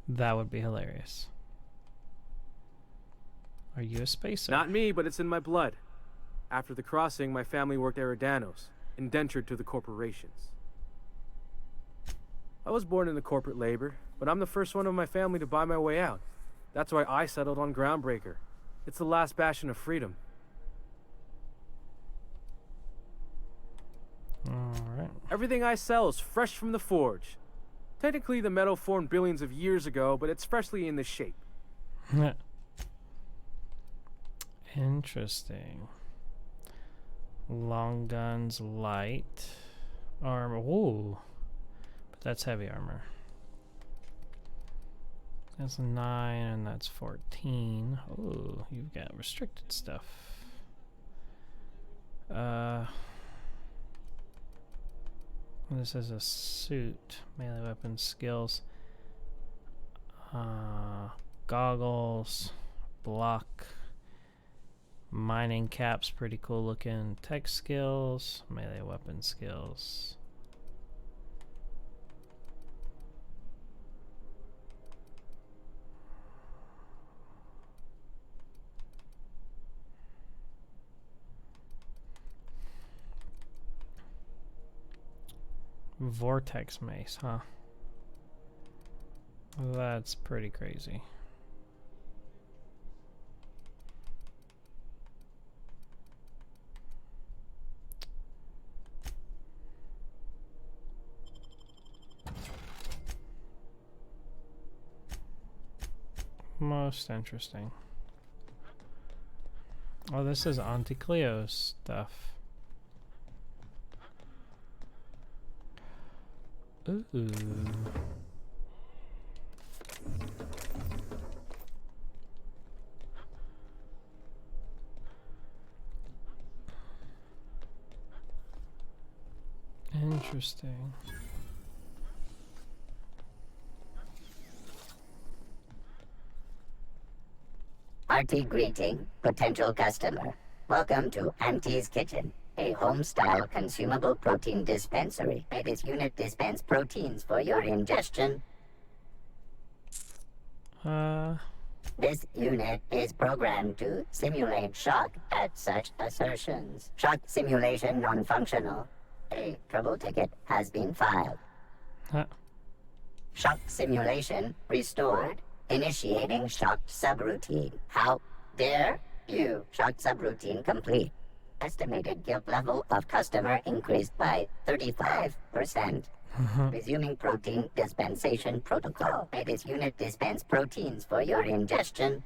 That would be hilarious. Are you a spacer? Not me, but it's in my blood. After the crossing, my family worked Eridanos, indentured to the corporations. I was born into corporate labor, but I'm the first one of my family to buy my way out. That's why I settled on Groundbreaker. It's the last bastion of freedom. Alright. Everything I sell is fresh from the forge. Technically, the metal formed billions of years ago, but it's freshly in this shape. Interesting. Long guns, light armor. Whoa. But that's heavy armor. That's 9 and that's 14. Oh, you've got restricted stuff. This is a suit. Melee weapon skills. Goggles. Block. Mining caps, pretty cool looking. Tech skills. Melee weapon skills. Vortex mace, huh? That's pretty crazy. Most interesting. Oh, this is Auntie Cleo's stuff. Ooh. Interesting. Hearty greeting, potential customer. Welcome to Auntie's Kitchen, a home-style consumable protein dispensary. This unit dispense proteins for your ingestion. This unit is programmed to simulate shock at such assertions. Shock simulation non-functional. A trouble ticket has been filed. Shock simulation restored. Initiating shock subroutine. How dare you? Shock subroutine complete. Estimated guilt level of customer increased by 35%. Resuming protein dispensation protocol. This unit dispense proteins for your ingestion.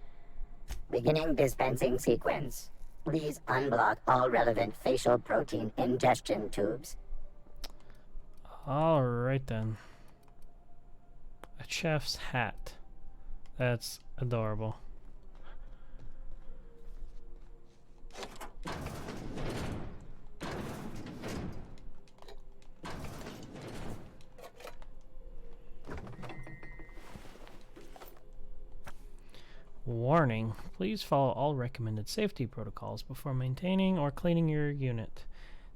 Beginning dispensing sequence. Please unblock all relevant facial protein ingestion tubes. Alright then. A chef's hat. That's adorable. Warning, please follow all recommended safety protocols before maintaining or cleaning your unit.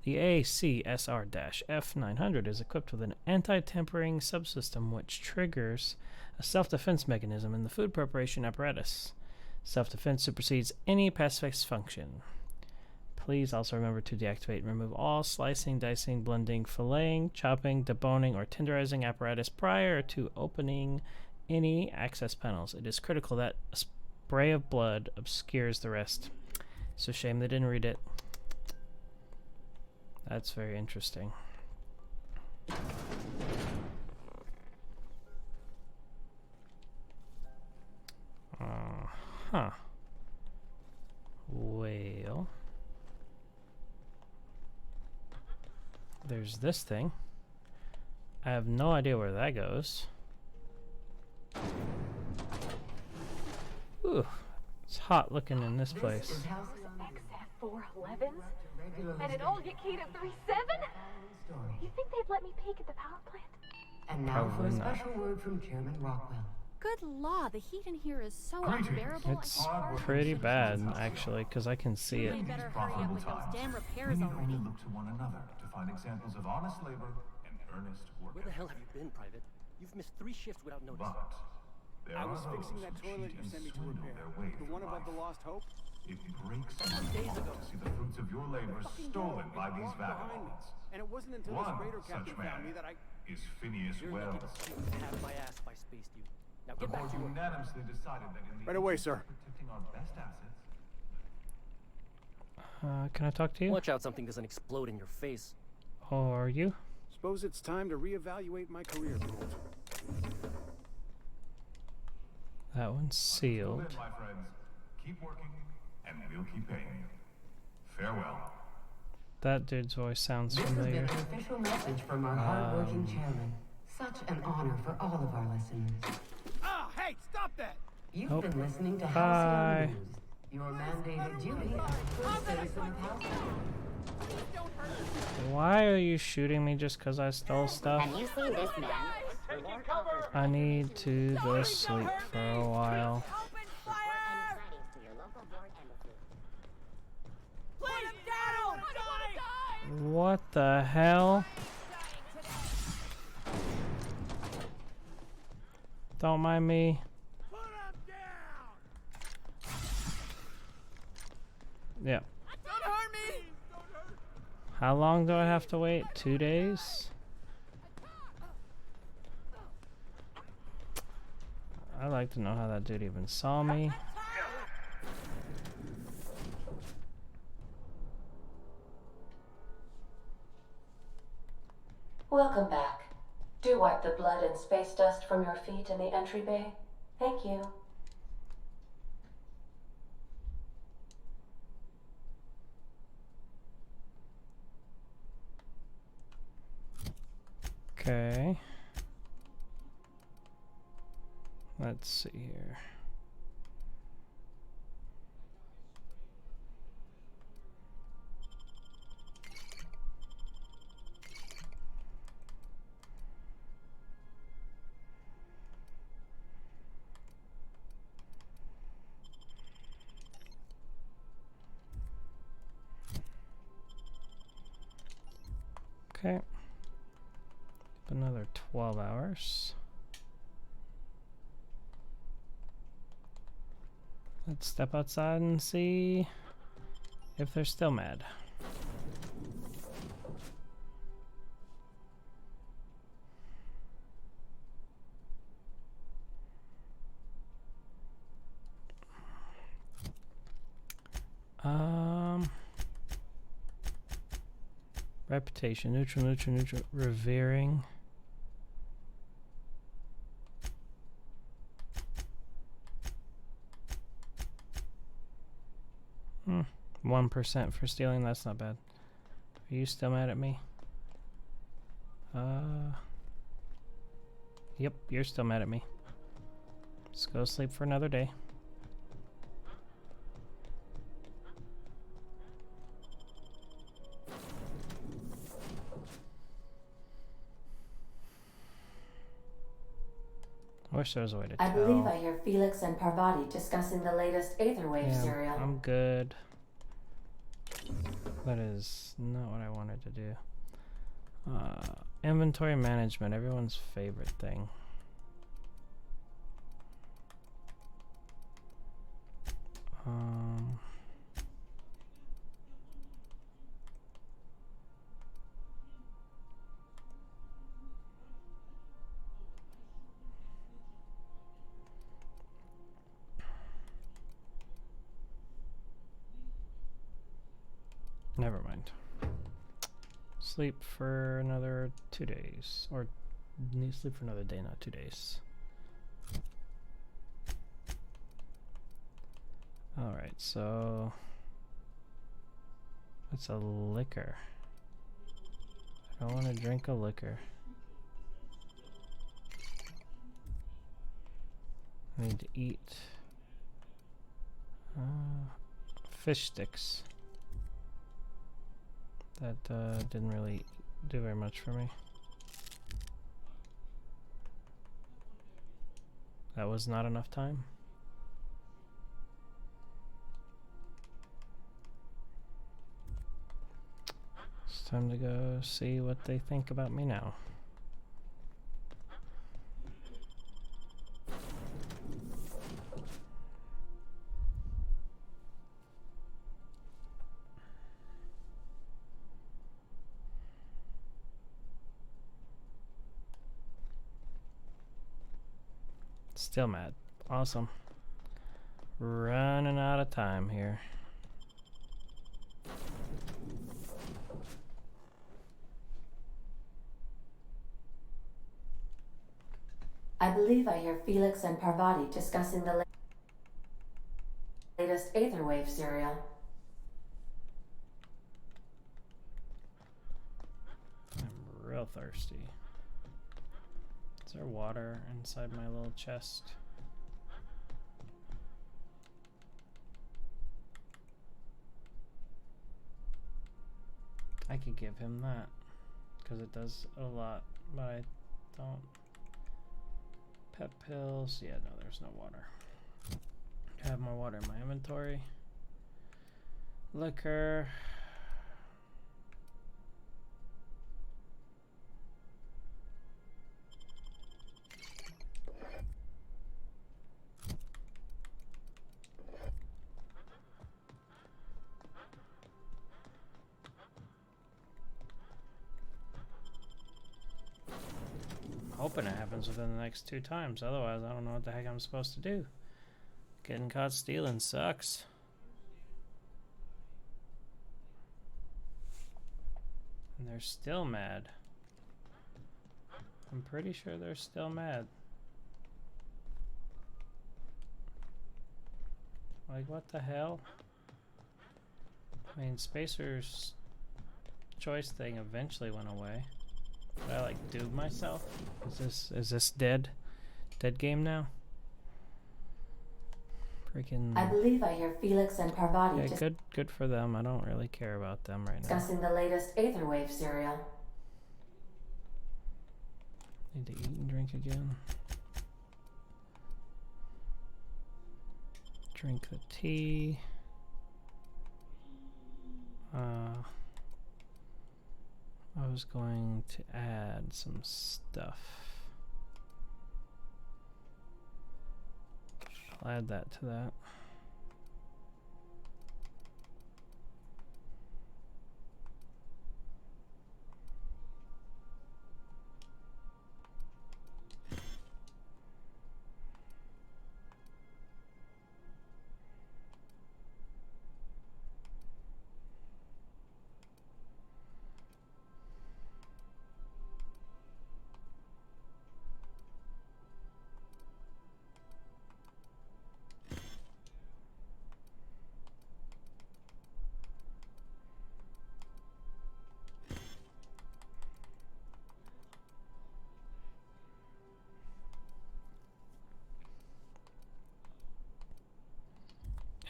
The ACSR-F900 is equipped with an anti-tampering subsystem which triggers a self-defense mechanism in the food preparation apparatus. Self-defense supersedes any pacifist function. Please also remember to deactivate and remove all slicing, dicing, blending, filleting, chopping, deboning, or tenderizing apparatus prior to opening any access panels. It is critical that a spray of blood obscures the rest. It's a shame they didn't read it. That's very interesting. Huh. Well, there's this thing. I have no idea where that goes. Ooh, it's hot looking in this place. XF411s? And an old Yakita 37? You think they'd let me peek at the power plant? And now for a special word from Chairman Rockwell. Good law, the heat in here is so unbearable. It's pretty bad, actually, because I can see it. We better hurry up with those damn repairs already. Look to one another to find examples of honest labor and earnest work. Where the hell have you been, Private? You've missed 3 shifts without notice. But There I are was those fixing that who toilet cheat you and sent me to swindle repair. their way The through one above the life. Lost Hope? It breaks my Days heart ago. to see the fruits of your labor stolen by these Walked behind me. vagabonds. And it wasn't until One this raider such captain found me man that I... is Phineas You're lucky Wells. to have my ass if I spaced you. Now The get back court to work. unanimously decided that in the Right away, interest sir. of protecting our best assets, Can I talk to you? Watch out something doesn't explode in your face. Or you? Suppose it's time to reevaluate my career goals. That one's sealed. Until then, my friends, keep working, and we'll keep paying you. Farewell. That dude's voice sounds This has been familiar. an official message from our hard-working chairman. Such an honor for all of our listeners. Ah, hey, stop that! You've been listening to Bye. Halcyon News. Your mandated duty as a good citizen of Halcyon. Why are you shooting me just because I stole stuff? Have you seen this man? I need to go sleep for a while. Report any sightings to your local board embassy. What the hell? Don't mind me. Yeah. Don't hurt me! How long do I have to wait? 2 days? I'd like to know how that dude even saw me. Welcome back. Do wipe the blood and space dust from your feet in the entry bay. Thank you. Okay. Let's see here. Okay. Another 12 hours. Let's step outside and see if they're still mad. Reputation, neutral, revering. 1% for stealing, that's not bad. Are you still mad at me? Yep, you're still mad at me. Let's go sleep for another day. I wish there was a way to tell. I believe I hear Felix and Parvati discussing the latest Aetherwave serial. I'm good. That is not what I wanted to do. Inventory management, everyone's favorite thing. Never mind. Sleep for another 2 days. Or sleep for another day, not 2 days. Alright, so that's a liquor. I don't want to drink a liquor. I need to eat fish sticks. That didn't really do very much for me. That was not enough time. It's time to go see what they think about me now. Still mad. Awesome. Running out of time here. I believe I hear Felix and Parvati discussing the latest Aetherwave serial. I'm real thirsty. Is there water inside my little chest? I could give him that because it does a lot, but I don't. Pet pills. Yeah, no, there's no water. I have more water in my inventory. Liquor. Hoping it happens within the next 2 times. Otherwise, I don't know what the heck I'm supposed to do. Getting caught stealing sucks. And they're still mad. I'm pretty sure they're still mad. Like, what the hell? I mean, Spacer's choice thing eventually went away. Did I like do myself? Is this dead game now? Freaking. I believe I hear Felix and Parvati Yeah, good for them. I don't really care about them right now. discussing the latest Aetherwave serial. Need to eat and drink again. Drink the tea. I was going to add some stuff. I'll add that to that.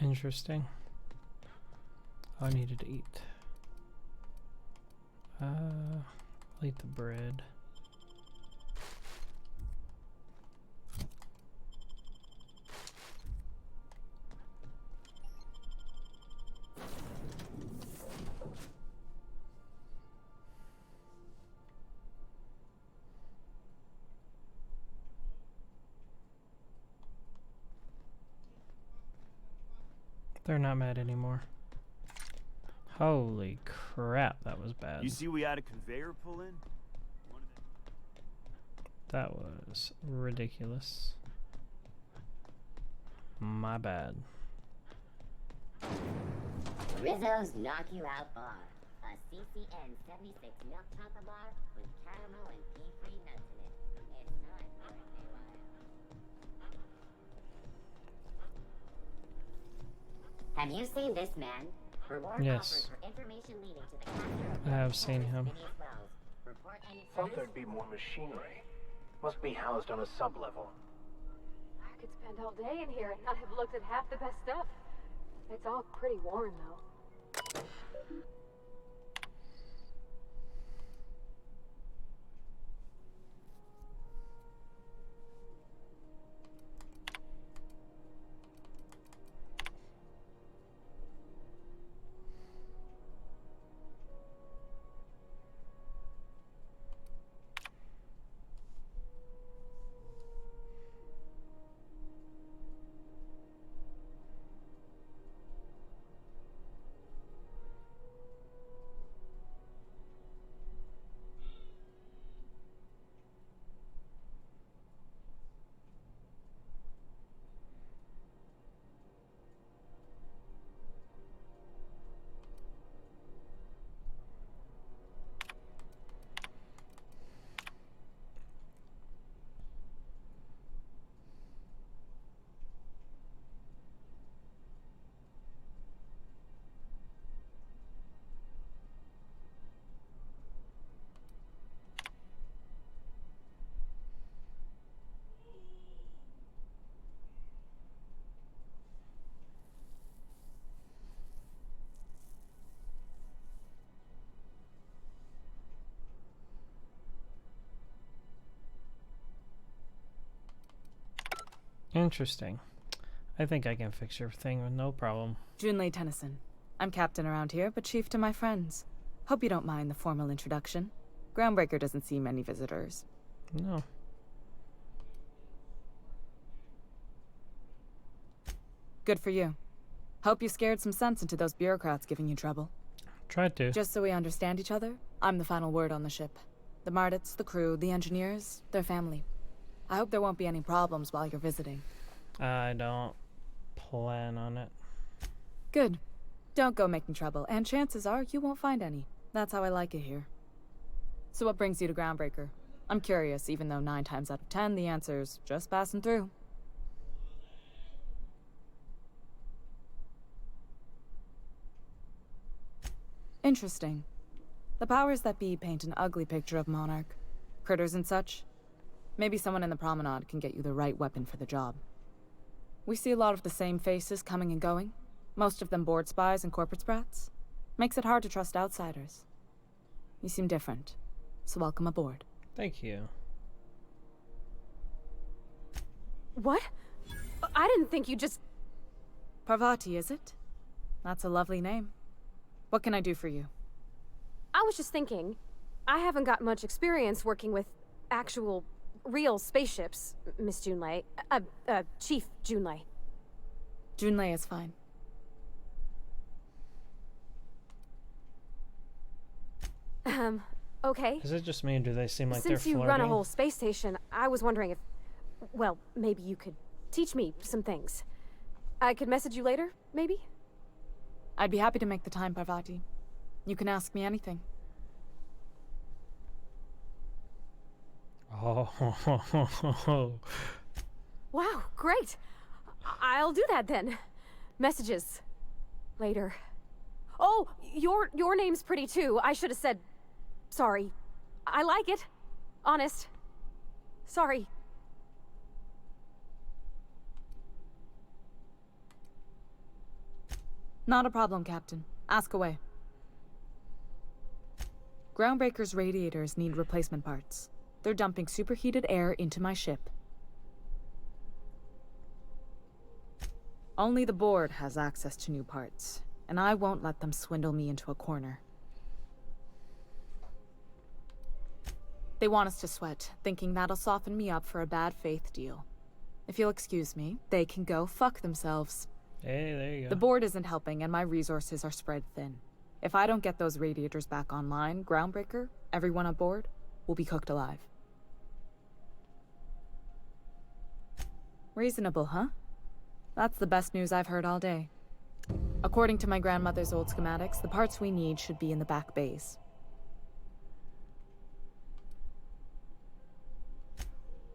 Interesting. I needed to eat. I'll eat the bread. They're not mad anymore. Holy crap, that was bad. You see we had a conveyor pull in? That was ridiculous. My bad. Rizzo's Knock You Out Bar. A CCN 76 milk chocolate bar with caramel and pea-free nuts in it. It's time for a new Have you seen this man? Reward Yes. offers for information leading to the capture of I have seen him. Phineas Wells. Report any Thought signs? there'd be more machinery. Must be housed on a sublevel. I could spend all day in here and not have looked at half the best stuff. It's all pretty worn, though. Interesting. I think I can fix your thing with no problem. Junlei Tennyson. I'm captain around here, but chief to my friends. Hope you don't mind the formal introduction. Groundbreaker doesn't see many visitors. No. Good for you. Hope you scared some sense into those bureaucrats giving you trouble. Tried to. Just so we understand each other, I'm the final word on the ship. The Mardits, the crew, the engineers, their family. I hope there won't be any problems while you're visiting. I don't plan on it. Good. Don't go making trouble, and chances are you won't find any. That's how I like it here. So what brings you to Groundbreaker? I'm curious, even though 9 times out of 10 the answer's just passing through. Interesting. The powers that be paint an ugly picture of Monarch. Critters and such. Maybe someone in the promenade can get you the right weapon for the job. We see a lot of the same faces coming and going. Most of them board spies and corporate sprats. Makes it hard to trust outsiders. You seem different, so welcome aboard. Thank you. What? I didn't think you just... Parvati, is it? That's a lovely name. What can I do for you? I was just thinking, I haven't got much experience working with actual, real spaceships, Miss Junlei. Chief Junlei. Junlei is fine. Okay. Is it just me, or do they seem like Since they're you flirting? run a whole space station, I was wondering if, well, maybe you could teach me some things. I could message you later, maybe? I'd be happy to make the time, Parvati. You can ask me anything. Oh. Wow, great. I'll do that then. Messages. Later. Oh, your name's pretty too. I should have said sorry. I like it. Honest. Sorry. Not a problem, Captain. Ask away. Groundbreaker's radiators need replacement parts. They're dumping superheated air into my ship. Only the board has access to new parts, and I won't let them swindle me into a corner. They want us to sweat, thinking that'll soften me up for a bad faith deal. If you'll excuse me, they can go fuck themselves. Hey, there you go. The board isn't helping, and my resources are spread thin. If I don't get those radiators back online, Groundbreaker, everyone aboard, will be cooked alive. Reasonable, huh? That's the best news I've heard all day. According to my grandmother's old schematics, the parts we need should be in the back bays.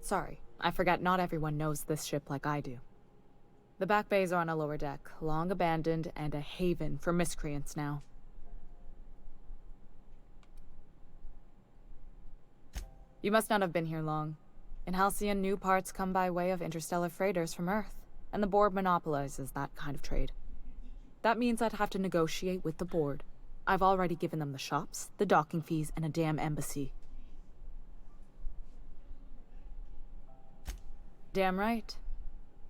Sorry, I forgot not everyone knows this ship like I do. The back bays are on a lower deck, long abandoned and a haven for miscreants now. You must not have been here long. In Halcyon, new parts come by way of interstellar freighters from Earth, and the board monopolizes that kind of trade. That means I'd have to negotiate with the board. I've already given them the shops, the docking fees, and a damn embassy. Damn right.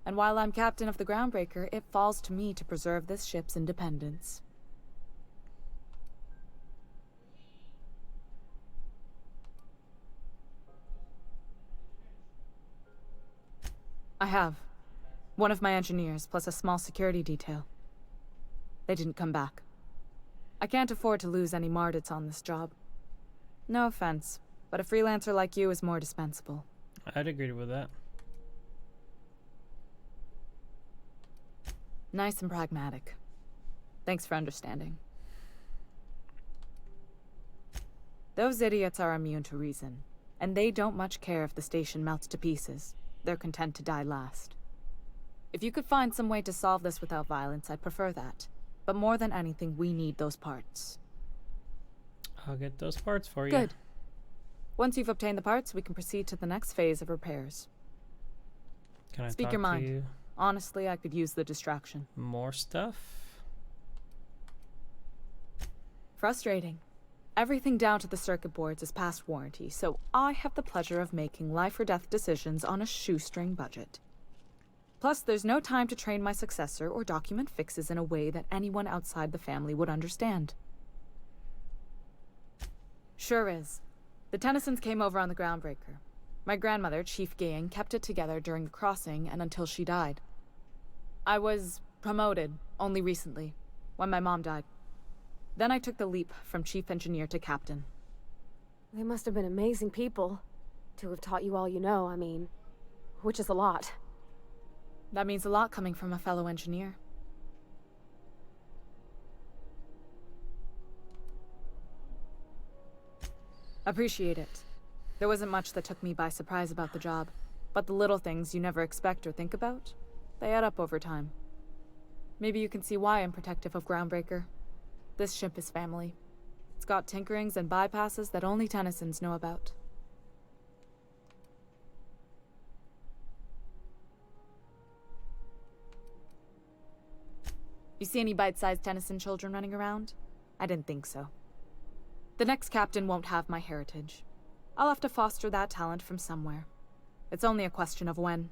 And while I'm captain of the Groundbreaker, it falls to me to preserve this ship's independence. I have. One of my engineers, plus a small security detail. They didn't come back. I can't afford to lose any Mardits on this job. No offense, but a freelancer like you is more dispensable. I'd agree with that. Nice and pragmatic. Thanks for understanding. Those idiots are immune to reason, and they don't much care if the station melts to pieces. They're content to die last. If you could find some way to solve this without violence, I'd prefer that. But more than anything, we need those parts. I'll get those parts for you. Good. Once you've obtained the parts, we can proceed to the next phase of repairs. Can I Speak talk your mind. to you? Honestly, I could use the distraction. More stuff? Frustrating. Everything down to the circuit boards is past warranty, so I have the pleasure of making life or death decisions on a shoestring budget. Plus, there's no time to train my successor or document fixes in a way that anyone outside the family would understand. Sure is. The Tennysons came over on the Groundbreaker. My grandmother, Chief Gayan, kept it together during the crossing and until she died. I was promoted only recently, when my mom died. Then I took the leap from Chief Engineer to Captain. They must have been amazing people to have taught you all you know, I mean, which is a lot. That means a lot coming from a fellow engineer. Appreciate it. There wasn't much that took me by surprise about the job, but the little things you never expect or think about, they add up over time. Maybe you can see why I'm protective of Groundbreaker. This ship is family. It's got tinkerings and bypasses that only Tennysons know about. You see any bite-sized Tennyson children running around? I didn't think so. The next captain won't have my heritage. I'll have to foster that talent from somewhere. It's only a question of when.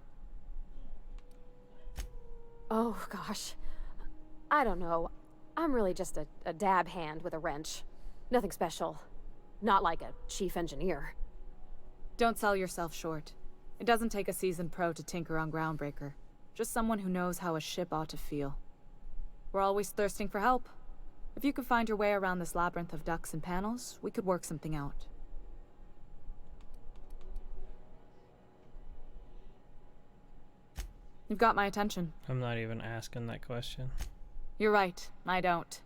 Oh, gosh. I don't know. I'm really just a dab hand with a wrench. Nothing special. Not like a chief engineer. Don't sell yourself short. It doesn't take a seasoned pro to tinker on Groundbreaker. Just someone who knows how a ship ought to feel. We're always thirsting for help. If you could find your way around this labyrinth of ducts and panels, we could work something out. You've got my attention. I'm not even asking that question. You're right, I don't.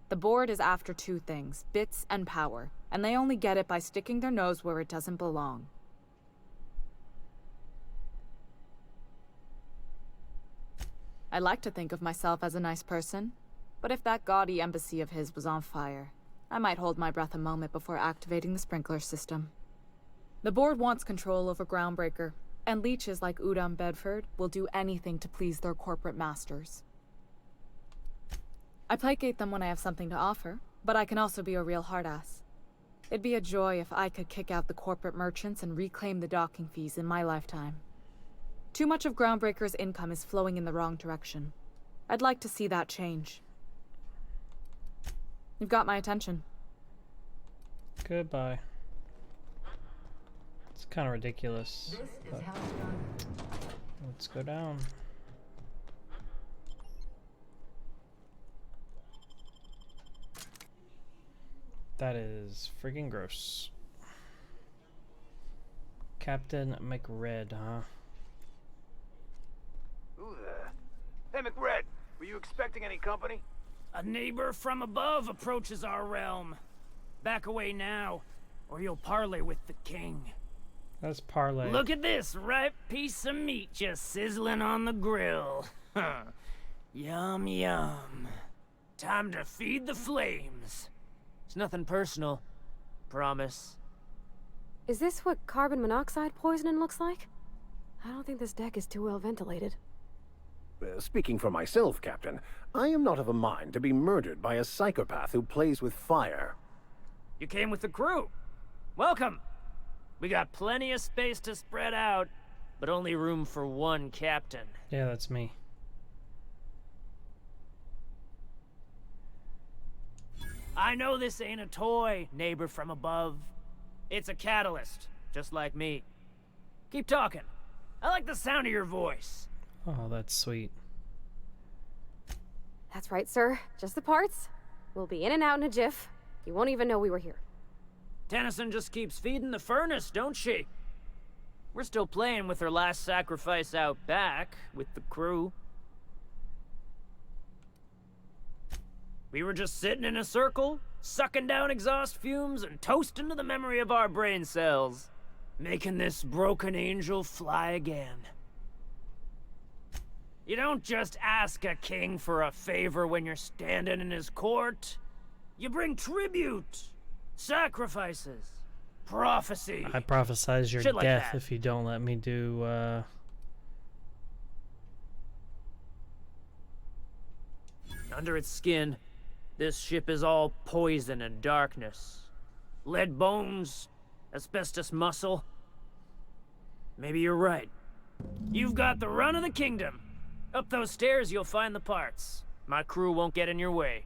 The board is after two things, bits and power, and they only get it by sticking their nose where it doesn't belong. I like to think of myself as a nice person, but if that gaudy embassy of his was on fire, I might hold my breath a moment before activating the sprinkler system. The board wants control over Groundbreaker, and leeches like Udom Bedford will do anything to please their corporate masters. I placate them when I have something to offer, but I can also be a real hard-ass. It'd be a joy if I could kick out the corporate merchants and reclaim the docking fees in my lifetime. Too much of Groundbreaker's income is flowing in the wrong direction. I'd like to see that change. You've got my attention. Goodbye. It's kind of ridiculous. But let's go down. That is freaking gross. Captain McRed, huh? Who the? Hey, McRed, were you expecting any company? A neighbor from above approaches our realm. Back away now, or you'll parley with the king. That's parlay. Look at this ripe piece of meat just sizzling on the grill. Yum, yum. Time to feed the flames. It's nothing personal. Promise. Is this what carbon monoxide poisoning looks like? I don't think this deck is too well ventilated. Speaking for myself, Captain, I am not of a mind to be murdered by a psychopath who plays with fire. You came with the crew. Welcome. We got plenty of space to spread out, but only room for one captain. Yeah, that's me. I know this ain't a toy, neighbor from above. It's a catalyst, just like me. Keep talking. I like the sound of your voice. Oh, that's sweet. That's right, sir. Just the parts. We'll be in and out in a jiff. You won't even know we were here. Tennyson just keeps feeding the furnace, don't she? We're still playing with her last sacrifice out back, with the crew. We were just sitting in a circle, sucking down exhaust fumes and toasting to the memory of our brain cells, making this broken angel fly again. You don't just ask a king for a favor when you're standing in his court. You bring tribute, sacrifices, prophecy. I prophesize your Shit like death that. if you don't let me do, Under its skin, this ship is all poison and darkness. Lead bones, asbestos muscle. Maybe you're right. You've got the run of the kingdom. Up those stairs, you'll find the parts. My crew won't get in your way.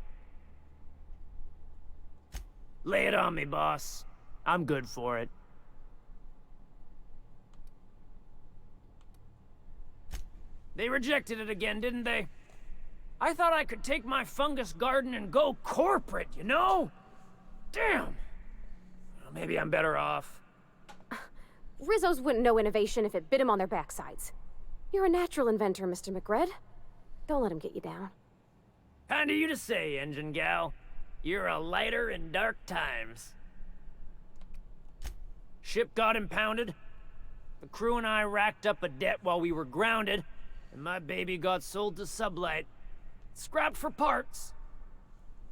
Lay it on me, boss. I'm good for it. They rejected it again, didn't they? I thought I could take my fungus garden and go corporate, you know? Damn! Well, maybe I'm better off. Rizzos wouldn't know innovation if it bit him on their backsides. You're a natural inventor, Mr. McRed. Don't let him get you down. Kind of you to say, engine gal. You're a lighter in dark times. Ship got impounded. The crew and I racked up a debt while we were grounded, and my baby got sold to Sublight. Scrapped for parts.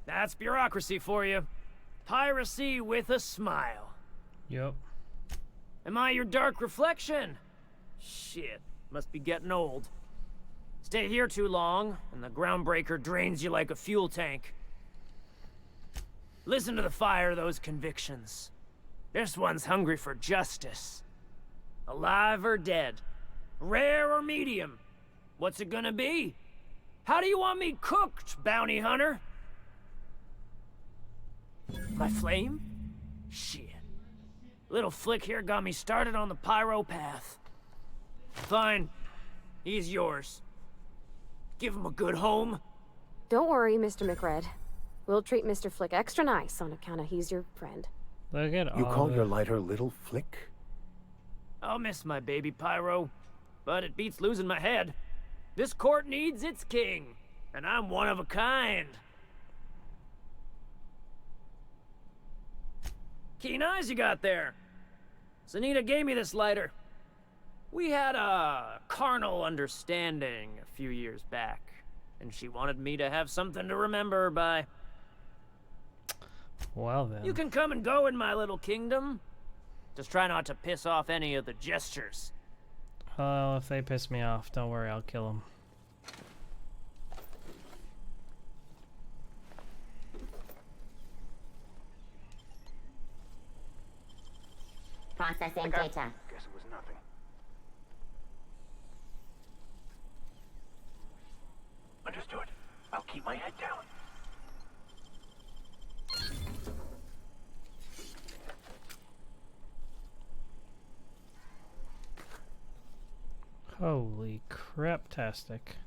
That's bureaucracy for you. Piracy with a smile. Yup. Am I your dark reflection? Shit, must be getting old. Stay here too long, and the groundbreaker drains you like a fuel tank. Listen to the fire of those convictions. This one's hungry for justice. Alive or dead? Rare or medium? What's it gonna be? How do you want me cooked, bounty hunter? My flame? Shit. Little Flick here got me started on the pyro path. Fine. He's yours. Give him a good home. Don't worry, Mr. McRed. We'll treat Mr. Flick extra nice on account of he's your friend. Look at You call your lighter Little Flick? I'll miss my baby Pyro, but it beats losing my head. This court needs its king, and I'm one of a kind. Keen eyes you got there. Zanita gave me this lighter. We had a carnal understanding a few years back, and she wanted me to have something to remember her by. Well then. You can come and go in my little kingdom. Just try not to piss off any of the gestures. Well, if they piss me off, don't worry, I'll kill them. Processing data. Guess it was nothing. Understood. I'll keep my head down. Holy crap-tastic.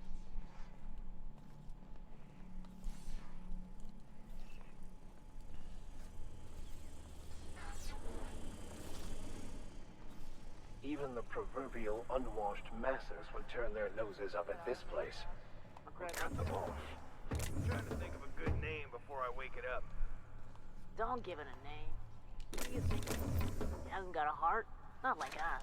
Even the proverbial unwashed masses would turn their noses up at this place. Cut them off. I'm trying to think of a good name before I wake it up. Don't give it a name. What do you think? It hasn't got a heart? Not like us.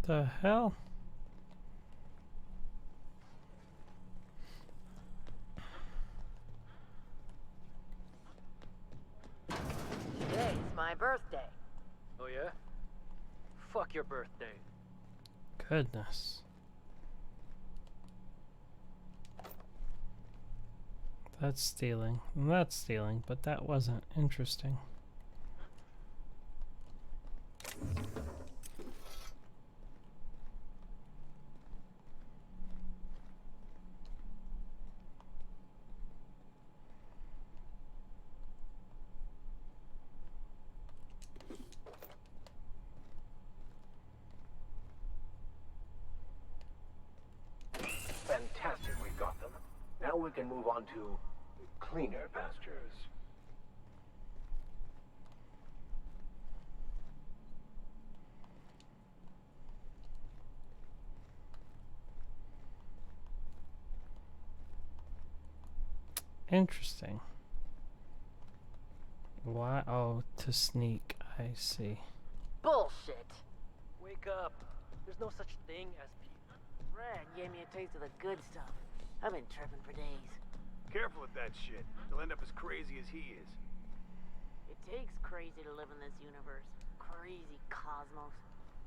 The hell? Today's my birthday. Oh yeah? Fuck your birthday. Goodness. That's stealing. That's stealing, but that wasn't interesting. Fantastic, we got them. Now we can move on to cleaner pastures. Interesting. Why? Oh, to sneak. I see. Bullshit. Wake up. There's no such thing as people. Red gave me a taste of the good stuff. I've been tripping for days. Careful with that shit. You'll end up as crazy as he is. It takes crazy to live in this universe. Crazy cosmos.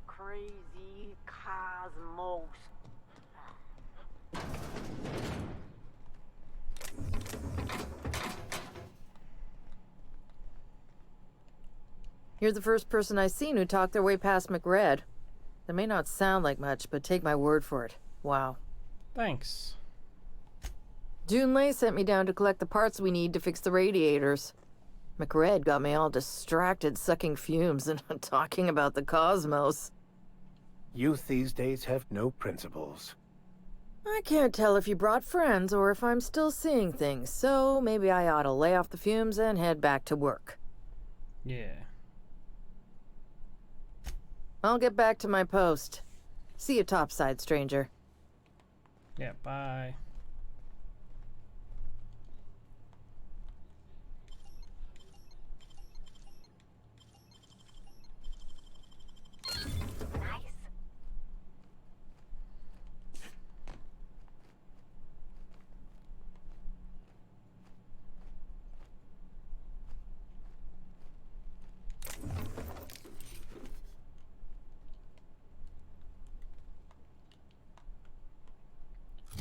Crazy cosmos. You're the first person I've seen who talked their way past McRed. That may not sound like much, but take my word for it. Wow. Thanks. Junlei sent me down to collect the parts we need to fix the radiators. McRed got me all distracted sucking fumes and talking about the cosmos. Youth these days have no principles. I can't tell if you brought friends or if I'm still seeing things, so maybe I ought to lay off the fumes and head back to work. Yeah. I'll get back to my post. See you topside, stranger. Yeah, bye.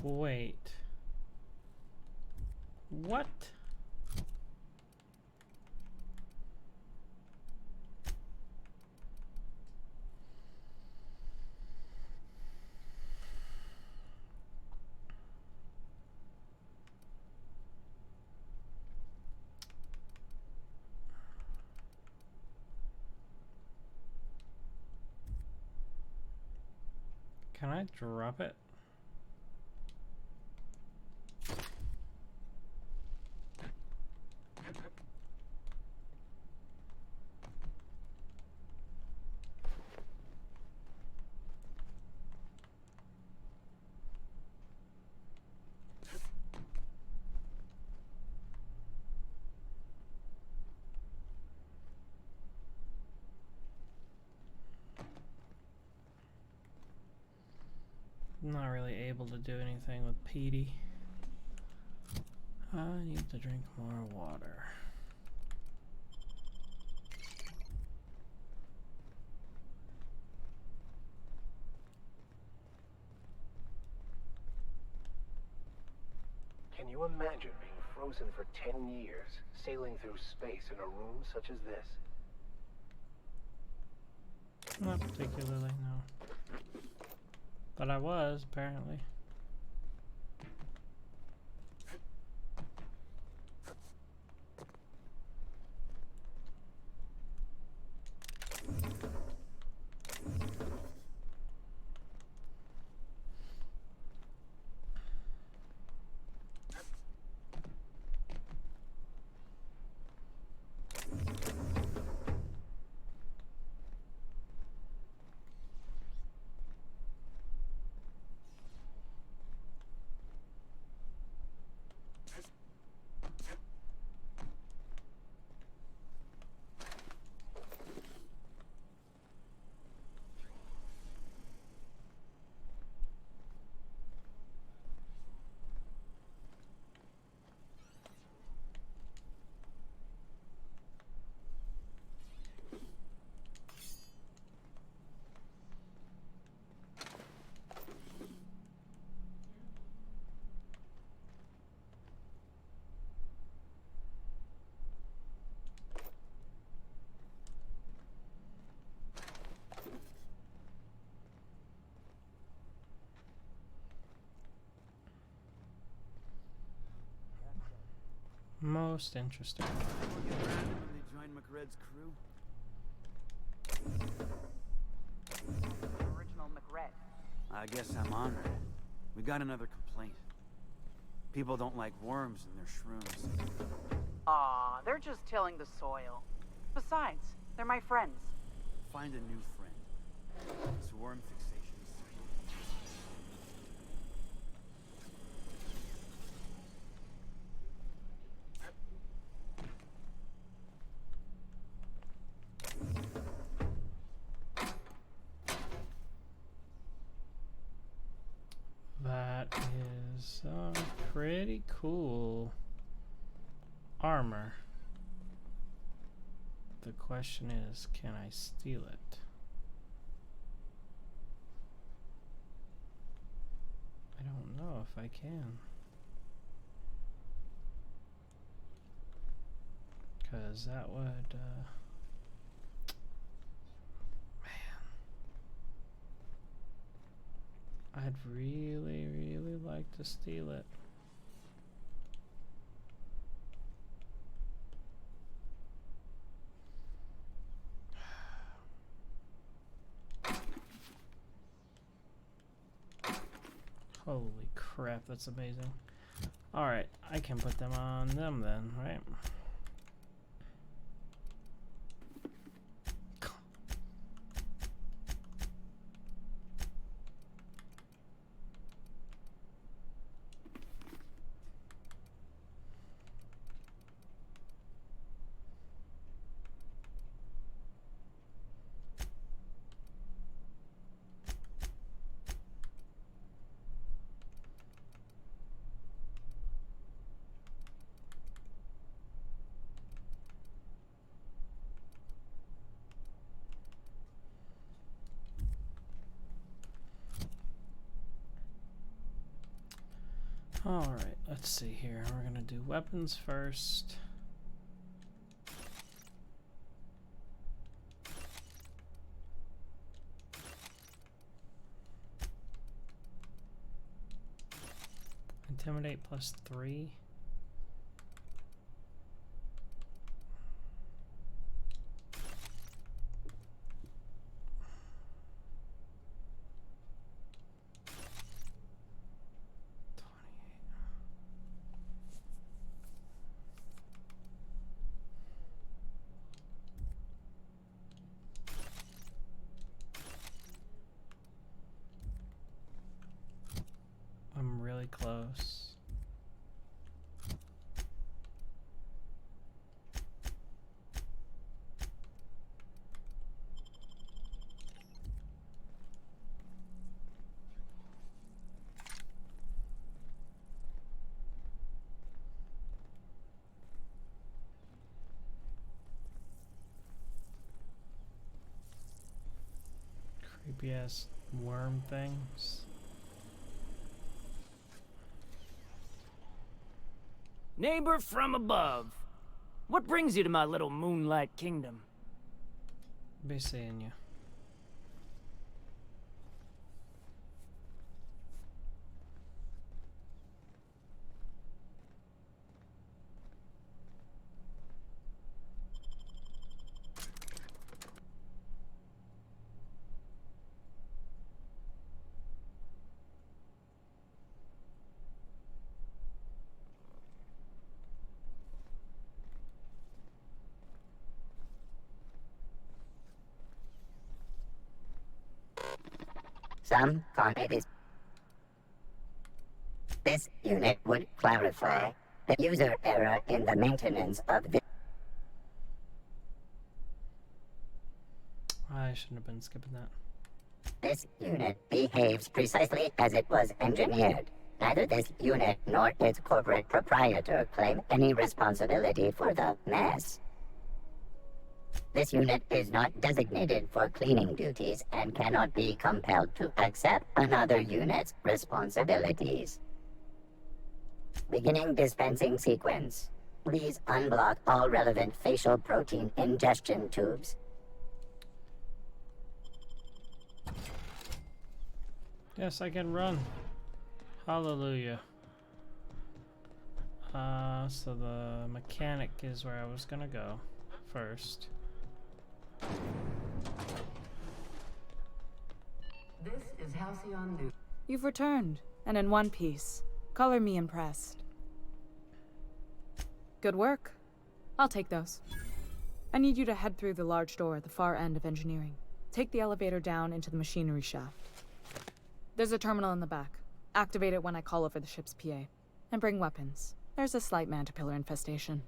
Wait. What? Can I drop it? Not really able to do anything with Petey. I need to drink more water. Can you imagine being frozen for 10 years, sailing through space in a room such as this? Not particularly, no. But I was, apparently. Most interesting. When they joined McRed's crew? Original McRed. I guess I'm honored. We got another complaint. People don't like worms in their shrooms. Aw, they're just tilling the soil. Besides, they're my friends. Find a new friend. This worm fixation is That is pretty cool armor. The question is, can I steal it? I don't know if I can. Because that would I'd really, really like to steal it. Holy crap, that's amazing. Alright, I can put them on them then, right? Alright, let's see here. We're gonna do weapons first. Intimidate +3. I'm really close. Creepy ass worm things. Neighbor from above, what brings you to my little moonlight kingdom? Be seeing you. Some content. This unit would clarify the user error in the maintenance of the... I shouldn't have been skipping that. This unit behaves precisely as it was engineered. Neither this unit nor its corporate proprietor claim any responsibility for the mess. This unit is not designated for cleaning duties and cannot be compelled to accept another unit's responsibilities. Beginning dispensing sequence. Please unblock all relevant facial protein ingestion tubes. Yes, I can run. Hallelujah. So the mechanic is where I was gonna go first. This is Halcyon New. You've returned, and in one piece. Color me impressed. Good work. I'll take those. I need you to head through the large door at the far end of engineering. Take the elevator down into the machinery shaft. There's a terminal in the back. Activate it when I call over the ship's PA. And bring weapons. There's a slight Mantipillar infestation.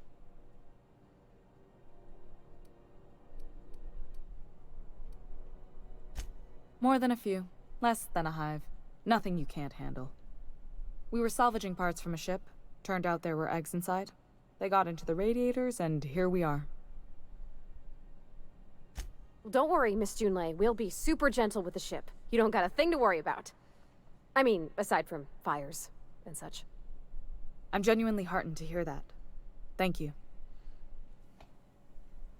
More than a few. Less than a hive. Nothing you can't handle. We were salvaging parts from a ship. Turned out there were eggs inside. They got into the radiators, and here we are. Don't worry, Miss Junlei. We'll be super gentle with the ship. You don't got a thing to worry about. I mean, aside from fires and such. I'm genuinely heartened to hear that. Thank you.